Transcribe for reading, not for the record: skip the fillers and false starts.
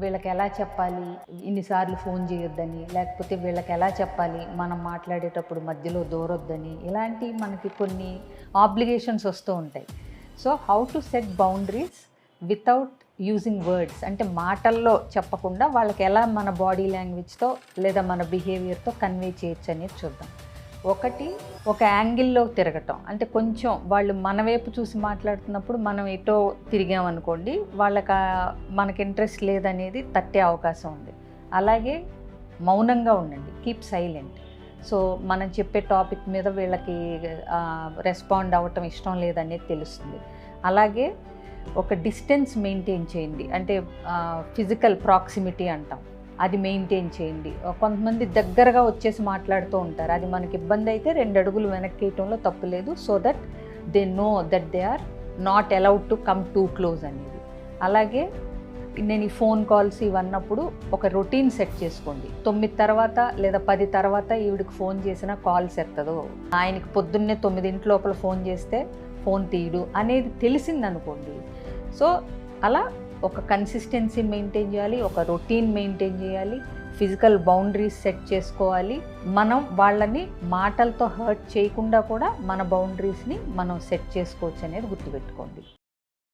వీళ్ళకి ఎలా చెప్పాలి, ఇన్నిసార్లు ఫోన్ చేయొద్దని, లేకపోతే వీళ్ళకి ఎలా చెప్పాలి మనం మాట్లాడేటప్పుడు మధ్యలో దూరొద్దని, ఇలాంటి మనకి కొన్ని ఆబ్లిగేషన్స్ వస్తూ ఉంటాయి. So how to set boundaries without using words, అంటే మాటల్లో చెప్పకుండా వాళ్ళకి ఎలా మన బాడీ లాంగ్వేజ్తో లేదా మన బిహేవియర్తో కన్వే చేయొచ్చు అనేది చూద్దాం. ఒకటి, ఒక యాంగిల్లో తిరగటం, అంటే కొంచెం వాళ్ళు మన వైపు చూసి మాట్లాడుతున్నప్పుడు మనం ఎటో తిరిగామనుకోండి, వాళ్ళకి మనకి ఇంట్రెస్ట్ లేదనేది తట్టే అవకాశం ఉంది. అలాగే మౌనంగా ఉండండి, కీప్ సైలెంట్. సో మనం చెప్పే టాపిక్ మీద వీళ్ళకి రెస్పాండ్ అవ్వటం ఇష్టం లేదనేది తెలుస్తుంది. అలాగే ఒక డిస్టెన్స్ మెయింటైన్ చేయండి, అంటే ఫిజికల్ ప్రాక్సిమిటీ అంటాం, అది మెయింటైన్ చేయండి. కొంతమంది దగ్గరగా వచ్చేసి మాట్లాడుతూ ఉంటారు, అది మనకి ఇబ్బంది అయితే 2 అడుగులు వెనక్కి వేయటంలో తప్పు లేదు. So that they know that they are not allowed to come too close అనేది. అలాగే నేను ఈ ఫోన్ కాల్స్ ఇవన్నప్పుడు ఒక రొటీన్ సెట్ చేసుకోండి. 9 తర్వాత లేదా 10 తర్వాత ఈవిడికి ఫోన్ చేసినా కాల్స్ ఎత్తదు, ఆయనకి పొద్దున్నే 9 లోపల ఫోన్ చేస్తే ఫోన్ తీయడు అనేది తెలిసిందనుకోండి. సో అలా ఒక కన్సిస్టెన్సీ మెయింటైన్ చేయాలి, ఒక రొటీన్ మెయింటైన్ చేయాలి, ఫిజికల్ బౌండరీస్ సెట్ చేసుకోవాలి. మనం వాళ్ళని మాటలతో హర్ట్ చేయకుండా కూడా మన బౌండరీస్ని మనం సెట్ చేసుకోవచ్చు అనేది గుర్తుపెట్టుకోండి.